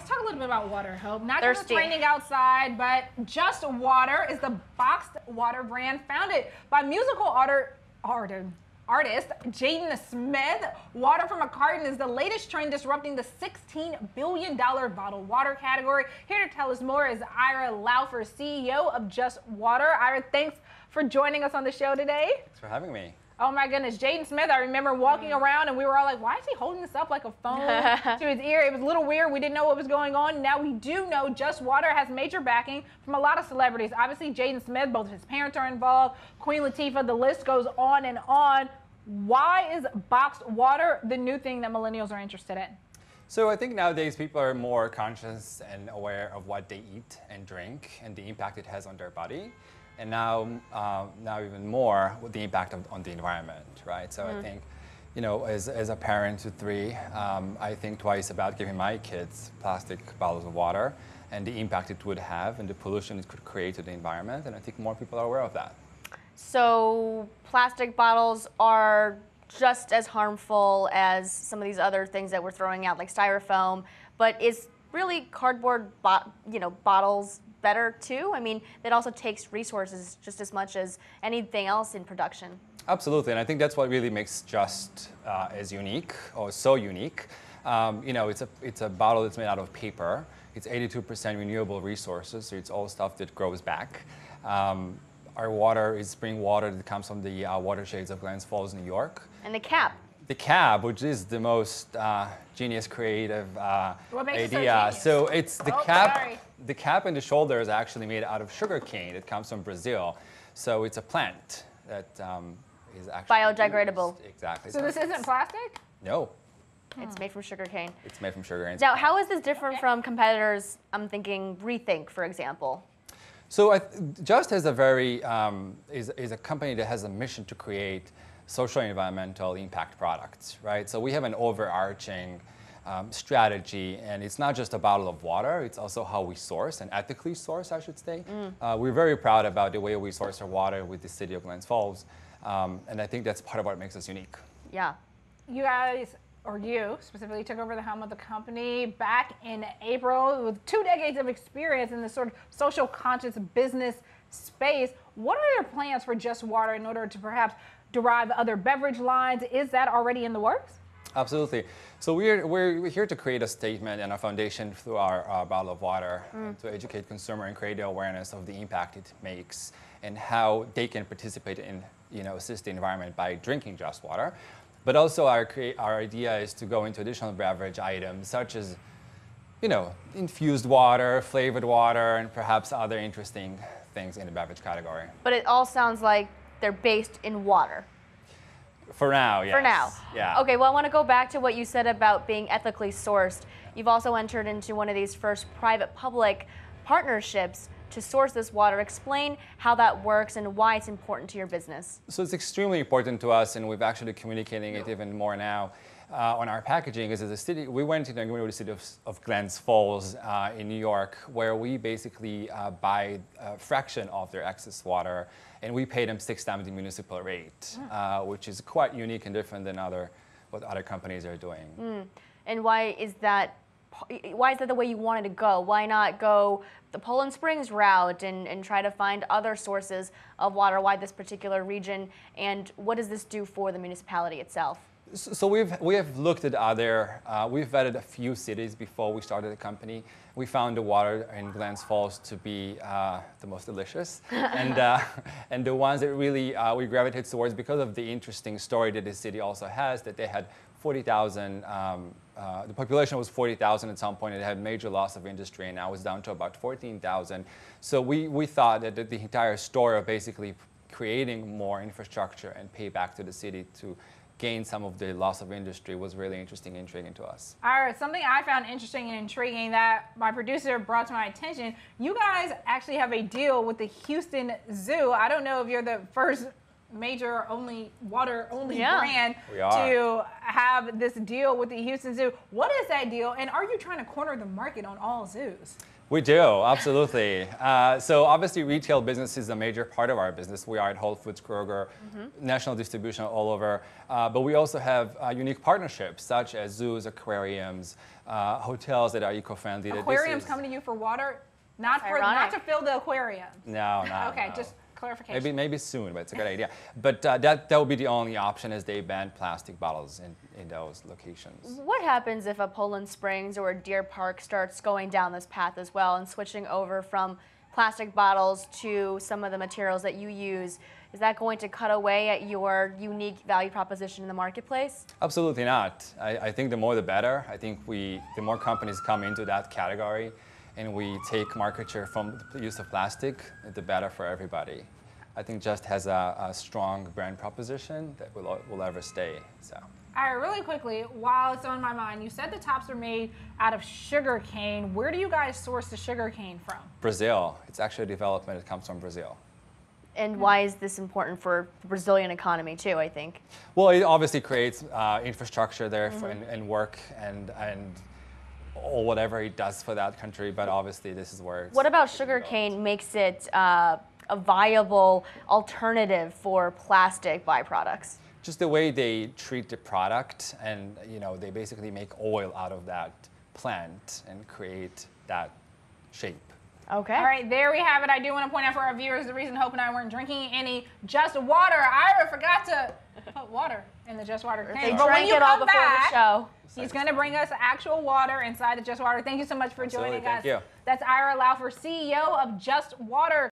Let's talk a little bit about water, Hope. Not just it's raining outside, but Just Water is the boxed water brand founded by musical artist Jaden Smith. Water from a carton is the latest trend disrupting the $16 billion bottled water category. Here to tell us more is Ira Laufer, CEO of Just Water. Ira, thanks for joining us on the show today. Thanks for having me. Oh my goodness, Jaden Smith, I remember walking around and we were all like, why is he holding this up like a phone to his ear? It was a little weird. We didn't know what was going on. Now we do know Just Water has major backing from a lot of celebrities. Obviously, Jaden Smith, both his parents are involved. Queen Latifah, the list goes on and on. Why is boxed water the new thing that millennials are interested in? So I think nowadays people are more conscious and aware of what they eat and drink and the impact it has on their body. And now even more with the impact on the environment, right? So I think, you know, as a parent to three, I think twice about giving my kids plastic bottles of water and the impact it would have and the pollution it could create to the environment. And I think more people are aware of that. So plastic bottles are just as harmful as some of these other things that we're throwing out, like styrofoam. But is really cardboard, bottles better too? I mean, it also takes resources just as much as anything else in production. Absolutely, and I think that's what really makes Just as unique, or so unique. You know, it's a bottle that's made out of paper. It's 82% renewable resources, so it's all stuff that grows back. Our water is spring water that comes from the watersheds of Glens Falls, New York. And the cap. The cap, which is the most genius creative idea. So it's the cap. Sorry. The cap and the shoulder is actually made out of sugar cane. It comes from Brazil. So it's a plant that is actually biodegradable. Used. Exactly. So this isn't plastic? No. It's made from sugar cane. It's made from sugar cane. Now, how is this different from competitors? I'm thinking Rethink, for example. So Just is a very is a company that has a mission to create social and environmental impact products, right? So we have an overarching strategy, and it's not just a bottle of water, it's also how we source, and ethically source, I should say. We're very proud about the way we source our water with the city of Glens Falls, and I think that's part of what makes us unique. Yeah. You guys, or you specifically, took over the helm of the company back in April with 2 decades of experience in this sort of social conscious business space. What are your plans for Just Water in order to perhaps derive other beverage lines? Is that already in the works? Absolutely. So we're here to create a statement and a foundation through our bottle of water to educate consumer and create the awareness of the impact it makes and how they can participate in, assist the environment by drinking Just Water. But also our idea is to go into additional beverage items such as, infused water, flavored water, and perhaps other interesting things in the beverage category. But it all sounds like they're based in water. For now, yes. For now. Yeah. Okay, well, I want to go back to what you said about being ethically sourced. You've also entered into one of these first private-public partnerships to source this water. Explain how that works and why it's important to your business. So it's extremely important to us, and we've actually communicating it even more now on our packaging. Is as a city, we went into an agreement with the city of Glens Falls in New York, where we basically buy a fraction of their excess water, and we pay them 6 times the municipal rate, which is quite unique and different than what other companies are doing. And why is that the way you wanted to go? Why not go the Poland Springs route and try to find other sources of water? Why this particular region? And what does this do for the municipality itself? So we have looked at we've vetted a few cities before we started the company. We found the water in Glens Falls to be the most delicious, and the ones that really we gravitated towards because of the interesting story that the city also has, that they had 40,000, the population was 40,000 at some point. It had major loss of industry, and now it's down to about 14,000. So we thought that the entire story of basically creating more infrastructure and pay back to the city to gain some of the loss of industry was really interesting and intriguing to us. All right, something I found interesting and intriguing that my producer brought to my attention, you guys actually have a deal with the Houston Zoo. I don't know if you're the first major water only Yeah. brand We are. to have this deal with the Houston Zoo. What is that deal? And are you trying to corner the market on all zoos? We do, absolutely. So obviously retail business is a major part of our business. We are at Whole Foods, Kroger, national distribution all over. But we also have unique partnerships such as zoos, aquariums, hotels that are eco-friendly. Aquariums coming to you for water? Not to fill the aquarium. No. Okay, no. just clarification. Maybe soon, but it's a good idea. But that will be the only option as they ban plastic bottles in those locations. What happens if a Poland Springs or a Deer Park starts going down this path as well and switching over from plastic bottles to some of the materials that you use? Is that going to cut away at your unique value proposition in the marketplace? Absolutely not. I think the more the better. I think the more companies come into that category and we take market share from the use of plastic, the better for everybody. I think Just has a strong brand proposition that will ever stay. So. All right, really quickly, while it's on my mind, you said the tops are made out of sugar cane. Where do you guys source the sugar cane from? Brazil. It's actually a development that comes from Brazil. And why is this important for the Brazilian economy too, I think? Well, it obviously creates infrastructure there and work and or whatever it does for that country, but obviously this is where it's... What about sugarcane makes it a viable alternative for plastic byproducts? Just the way they treat the product, and they basically make oil out of that plant and create that shape. Okay. All right, there we have it. I do want to point out for our viewers the reason Hope and I weren't drinking any Just Water. Ira forgot to put water in the Just Water They can. But when drank you it all come before back, the show. he's going to bring us actual water inside the Just Water. Thank you so much for Absolutely, joining us. thank you. That's Ira Laufer, CEO of Just Water.